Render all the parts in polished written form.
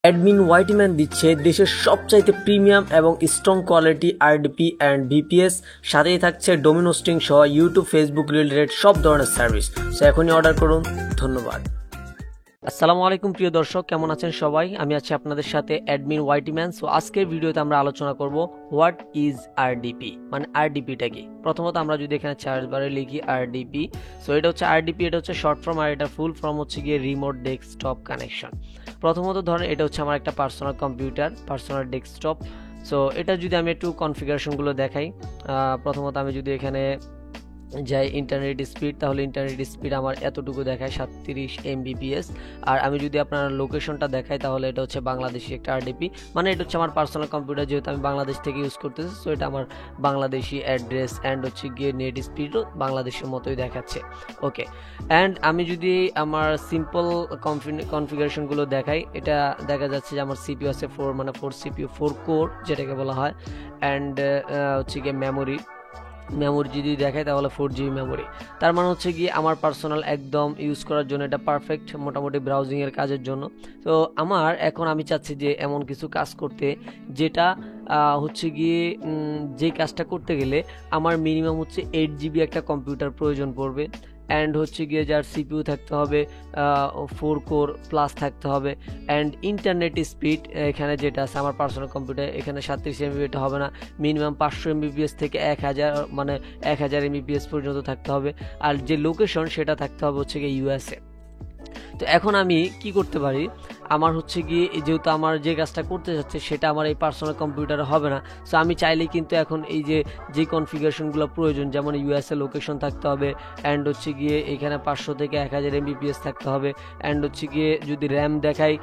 Admin ওয়াইটিম্যান দিচ্ছে দেশের সবচাইতে প্রিমিয়াম এবং strong quality RDP and VPS, সাথেই থাকছে ডোমেন হোস্টিং সহ ইউটিউব ফেসবুক রিলেটেড সব ধরনের সার্ভিস। সো এখনই অর্ডার করুন। ধন্যবাদ। আসসালামু আলাইকুম প্রিয় দর্শক, কেমন আছেন সবাই? আমি আছি আপনাদের সাথে অ্যাডমিন ওয়াইটিম্যান। সো আজকের ভিডিওতে আমরা আলোচনা করব হোয়াট ইজ আরডিপি, মানে আরডিপিটা কি। প্রথমত আমরা যদি এখানে সার্চ বারে লিখি আরডিপি, সো এটা হচ্ছে আরডিপি, এটা হচ্ছে শর্ট ফর্ম, আর এটা ফুল ফর্ম হচ্ছে গিয়ে রিমোট ডেস্কটপ কানেকশন। প্রথমত ধরেন এটা হচ্ছে আমার একটা personal computer, personal desktop. So এটা যদি আমি একটু কনফিগারেশনগুলো দেখাই, প্রথমত আমি যদি এখানে যাই ইন্টারনেট স্পিড, তাহলে ইন্টারনেট স্পিড আমার এতটুকু দেখায় 37 Mbps। আর আমি যদি আপনার লোকেশনটা দেখাই তাহলে এটা হচ্ছে বাংলাদেশি একটা আরডিপি, মানে এটা হচ্ছে আমার পার্সোনাল কম্পিউটার, যেহেতু আমি বাংলাদেশ থেকে ইউজ করতেছি। সো এটা আমার বাংলাদেশি অ্যাড্রেস অ্যান্ড হচ্ছে গিয়ে নেট স্পিডও বাংলাদেশের মতোই দেখাচ্ছে। ওকে, অ্যান্ড আমি যদি আমার সিম্পল কনফিগারেশনগুলো দেখাই, এটা দেখা যাচ্ছে যে আমার সিপিইউ আছে 4, মানে 4 সিপিইউ 4 কোর যেটাকে বলা হয়। অ্যান্ড হচ্ছে গিয়ে মেমোরি যদি দেখায় তাহলে 4GB মেমোরি। তার মানে হচ্ছে কি আমার পার্সোনাল একদম ইউজ করার জন্য এটা পারফেক্ট, মোটামুটি ব্রাউজিংয়ের কাজের জন্য। তো আমি চাচ্ছি যে এমন কিছু কাজ করতে যেটা হচ্ছে গিয়ে যে কাজটা করতে গেলে আমার মিনিমাম হচ্ছে 8GB একটা কম্পিউটার প্রয়োজন পড়বে। অ্যান্ড হচ্ছে গিয়ে যার সিপিইউ থাকতে হবে 4 কোর প্লাস থাকতে হবে। অ্যান্ড ইন্টারনেট স্পিড এখানে যেটা আছে আমার পার্সোনাল কম্পিউটার, এখানে 37 MB এটা হবে না, মিনিমাম 500 MBPS থেকে 1000, মানে 1000 MBPS পর্যন্ত থাকতে হবে। আর যে লোকেশন সেটা থাকতে হবে হচ্ছে গিয়ে USA। তো এখন আমি কি করতে পারি, আমার হচ্ছে গিয়ে যেহেতু আমার যে কাজটা করতে যাচ্ছে সেটা আমার এই পার্সোনাল কম্পিউটারে হবে না। সো আমি চাইলেই কিন্তু এখন এই যে কনফিগারেশনগুলো প্রয়োজন, যেমন USA লোকেশন থাকতে হবে, অ্যান্ড হচ্ছে গিয়ে এখানে 500 থেকে 1000 MBPS থাকতে হবে, অ্যান্ড হচ্ছে গিয়ে যদি র্যাম দেখাই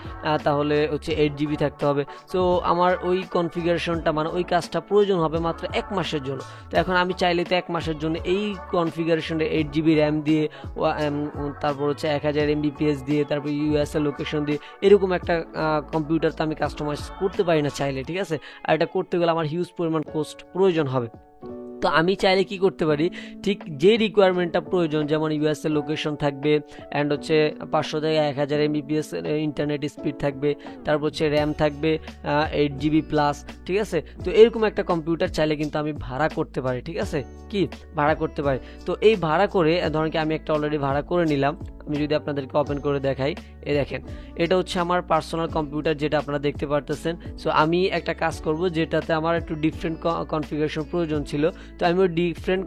তাহলে হচ্ছে 8GB থাকতে হবে। সো আমার ওই কনফিগারেশনটা, মানে ওই কাজটা প্রয়োজন হবে মাত্র 1 মাসের জন্য। তো এখন আমি চাইলে তো 1 মাসের জন্য এই কনফিগারেশনটা 8GB র্যাম দিয়ে, তারপর হচ্ছে 1000 MBPS দিয়ে, তারপর USA লোকেশন দিয়ে এরকম একটা কম্পিউটার তো আমি কাস্টমাইজ করতে পারি না চাইলে, ঠিক আছে? আর এটা করতে গেলে আমার হিউজ পরিমাণ কোস্ট প্রয়োজন হবে। তো আমি চাইলে কি করতে পারি, ঠিক যে রিকোয়ারমেন্টটা প্রয়োজন, যেমন USA লোকেশন থাকবে, অ্যান্ড হচ্ছে 500 থেকে 1000 MBPS ইন্টারনেট স্পিড থাকবে, তারপর হচ্ছে র্যাম থাকবে 8GB প্লাস, ঠিক আছে? তো এরকম একটা কম্পিউটার চাইলে কিন্তু আমি ভাড়া করতে পারি, ঠিক আছে? কি ভাড়া করতে পারি? তো এই ভাড়া করে ধরেন কি আমি একটা অলরেডি ভাড়া করে নিলাম। আমি যদি আপনাদেরকে ওপেন করে দেখাই, এই দেখেন এটা হচ্ছে আমার পার্সোনাল কম্পিউটার যেটা আপনারা দেখতে পারতেছেন। সো আমি একটা কাজ করব যেটাতে আমার একটু ডিফারেন্ট কনফিগারেশন প্রয়োজন ছিল। তো আমি ওই ডিফারেন্ট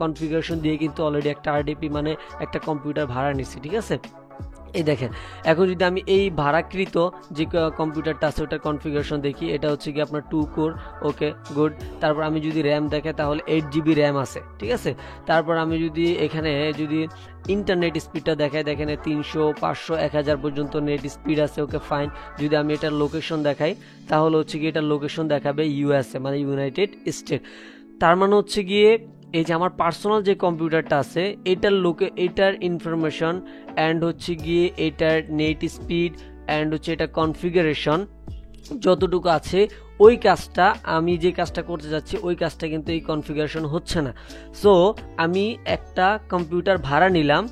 কনফিগারেশন দিয়ে কিন্তু অলরেডি একটা আরডিপি, মানে একটা কম্পিউটার ভাড়া নিচ্ছি, ঠিক আছে? এই দেখেন, এখন যদি আমি এই ভাড়াকৃত যে কম্পিউটারটা আছে ওটার কনফিগারেশন দেখি, এটা হচ্ছে কি আপনার 2 কোর। ওকে, গুড। তারপর আমি যদি র্যাম দেখে তাহলে 8GB র্যাম আছে, ঠিক আছে? তারপর আমি যদি এখানে যদি ইন্টারনেট স্পিডটা দেখাই, দেখেন 300, 500, 1000 পর্যন্ত নেট স্পিড আছে। ওকে, ফাইন। যদি আমি এটার লোকেশন দেখাই তাহলে হচ্ছে কি এটার লোকেশন দেখাবে USA, মানে ইউনাইটেড স্টেট। তার মানে হচ্ছে গিয়ে এই যে আমার পার্সোনাল যে কম্পিউটারটা আছে এটার ইনফরমেশন, অ্যান্ড হচ্ছে গিয়ে এটার নেট স্পিড, অ্যান্ড হচ্ছে এটা কনফিগারেশন যতটুকু আছে, ওই কাজটা আমি যে কাজটা করতে যাচ্ছি ওই কাজটা কিন্তু এই কনফিগারেশন হচ্ছে না। সো আমি একটা কম্পিউটার ভাড়া নিলাম,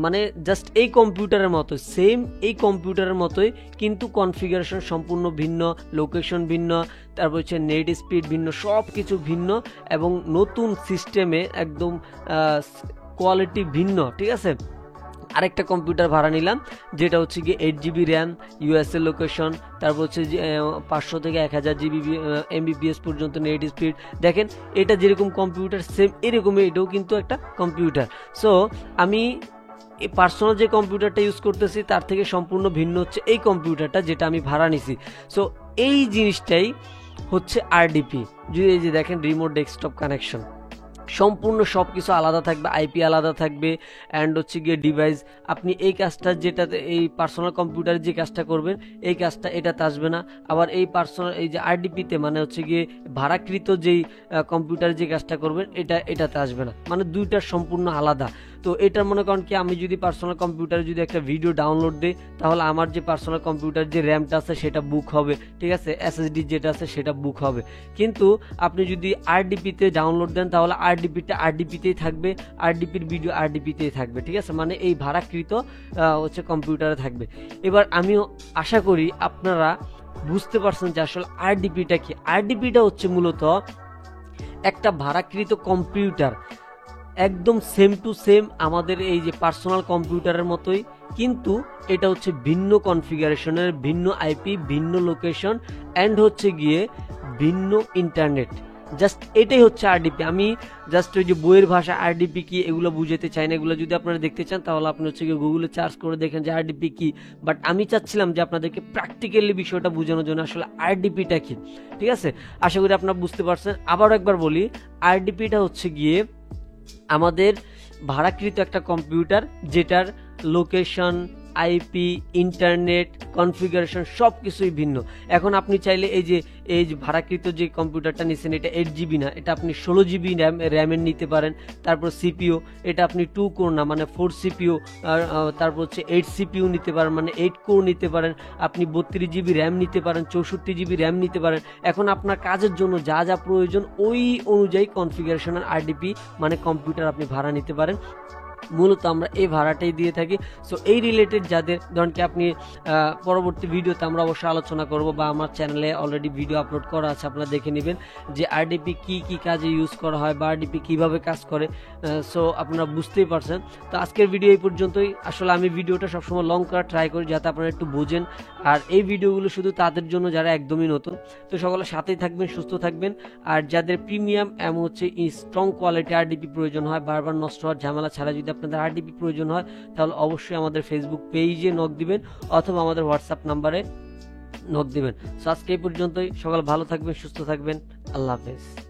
মানে জাস্ট এই কম্পিউটারের মতো, সেম এই কম্পিউটারের মতোই, কিন্তু কনফিগারেশন সম্পূর্ণ ভিন্ন, লোকেশন ভিন্ন, তারপর হচ্ছে নেট স্পিড ভিন্ন, সব কিছু ভিন্ন, এবং নতুন সিস্টেমে একদম কোয়ালিটি ভিন্ন, ঠিক আছে? আরেকটা কম্পিউটার ভাড়া নিলাম যেটা হচ্ছে গিয়ে 8GB র্যাম, USA লোকেশন, তারপর হচ্ছে 500 থেকে 1000 MBPS পর্যন্ত নেট স্পিড। দেখেন এটা যেরকম কম্পিউটার সেম এরকমই এটাও কিন্তু একটা কম্পিউটার। সো আমি এই পার্সোনাল যে কম্পিউটারটা ইউজ করতেছি তার থেকে সম্পূর্ণ ভিন্ন হচ্ছে এই কম্পিউটারটা যেটা আমি ভাড়া নিছি। সো এই জিনিসটাই হচ্ছে আরডিপি। যদি এই যে দেখেন রিমোট ডেস্কটপ কানেকশন, সম্পূর্ণ সব কিছু আলাদা থাকবে, আইপি আলাদা থাকবে, অ্যান্ড হচ্ছে গিয়ে ডিভাইস, আপনি এই কাজটা যেটাতে এই পার্সোনাল কম্পিউটারে যে কাজটা করবেন এই কাজটা এটাতে আসবে না। আবার এই পার্সোনাল এই যে আরডিপিতে, মানে হচ্ছে গিয়ে ভাড়াকৃত যেই কম্পিউটারে যে কাজটা করবেন এটাতে আসবে না, মানে দুইটার সম্পূর্ণ আলাদা। তো এটা মনে করেন কি আমি যদি পার্সোনাল কম্পিউটারে যদি একটা ভিডিও ডাউনলোড দিই তাহলে আমার যে পার্সোনাল কম্পিউটার যে র্যামটা আছে সেটা বুক হবে, ঠিক আছে, এসএসডি যেটা আছে সেটা বুক হবে। কিন্তু আপনি যদি আরডিপিতে ডাউনলোড দেন তাহলে আরডিপিটা আরডিপিতেই থাকবে, আরডিপির ভিডিও আরডিপিতেই থাকবে, ঠিক আছে, মানে এই ভাড়াকৃত হচ্ছে কম্পিউটারে থাকবে। এবার আমিও আশা করি আপনারা বুঝতে পারছেন যে আসলে আরডিপিটা কি। আরডিপিটা হচ্ছে মূলত একটা ভাড়াকৃত কম্পিউটার, একদম সেম টু সেম আমাদের এই যে পার্সোনাল কম্পিউটারের মতোই, কিন্তু এটা হচ্ছে ভিন্ন কনফিগারেশনের, ভিন্ন আইপি, ভিন্ন লোকেশন অ্যান্ড হচ্ছে গিয়ে ভিন্ন ইন্টারনেট। জাস্ট এটাই হচ্ছে আরডিপি। আমি জাস্ট ওই যে বইয়ের ভাষা আরডিপি কি এগুলো বুঝাতে চাই না, এগুলো যদি আপনারা দেখতে চান তাহলে আপনি হচ্ছে গিয়ে গুগলে সার্চ করে দেখেন যে আরডিপি কি। বাট আমি চাচ্ছিলাম যে আপনাদেরকে প্র্যাকটিক্যালি বিষয়টা বোঝানোর জন্য আসলে আরডিপিটা কি, ঠিক আছে। আশা করি আপনারা বুঝতে পারছেন। আবারও একবার বলি, আরডিপিটা হচ্ছে গিয়ে আমাদের ভাড়াকৃত একটা কম্পিউটার যেটার লোকেশন, আইপি, ইন্টারনেট, কনফিগারেশন সব কিছুই ভিন্ন। এখন আপনি চাইলে এই যে ভাড়াকৃত যে কম্পিউটারটা নিচ্ছেন এটা 8GB না, এটা আপনি 16GB র্যামের নিতে পারেন। তারপর সিপিইউ এটা আপনি 2 কোর না মানে 4 সিপিইউ, তারপর হচ্ছে 8 সিপিইউ নিতে পারেন মানে 8 কোর নিতে পারেন। আপনি 32GB র্যাম নিতে পারেন, 64GB র্যাম নিতে পারেন। এখন আপনার কাজের জন্য যা যা প্রয়োজন ওই অনুযায়ী কনফিগারেশনের আরডিপি মানে কম্পিউটার আপনি ভাড়া নিতে পারেন। মূলত আমরা এই ভাড়াটাই দিয়ে থাকি। সো এই রিলেটেড যাদের ধরেন কি আপনি পরবর্তী ভিডিওতে আমরা অবশ্যই আলোচনা করব বা আমার চ্যানেলে অলরেডি ভিডিও আপলোড করা আছে, আপনারা দেখে নেবেন যে আরডিপি কি কাজে ইউজ করা হয় বা আরডিপি কিভাবে কাজ করে। সো আপনারা বুঝতেই পারছেন। তো আজকের ভিডিও এই পর্যন্তই। আসলে আমি ভিডিওটা সবসময় লং করা ট্রাই করি যাতে আপনারা একটু বোঝেন, আর এই ভিডিওগুলো শুধু তাদের জন্য যারা একদমই নতুন। তো সকলের সাথেই থাকবেন, সুস্থ থাকবেন। আর যাদের প্রিমিয়াম এবং হচ্ছে স্ট্রং কোয়ালিটি আরডিপি প্রয়োজন হয়, বারবার নষ্ট হওয়ার ঝামেলা ছাড়া যদি আপনাদের আরডিপি প্রয়োজন হয় তাহলে অবশ্যই আমাদের ফেসবুক পেজে নক দিবেন অথবা আমাদের হোয়াটসঅ্যাপ নাম্বারে নক দিবেন। সো আজকে এই পর্যন্তই। সকাল ভালো থাকবেন, সুস্থ থাকবেন। আল্লাহ হাফেজ।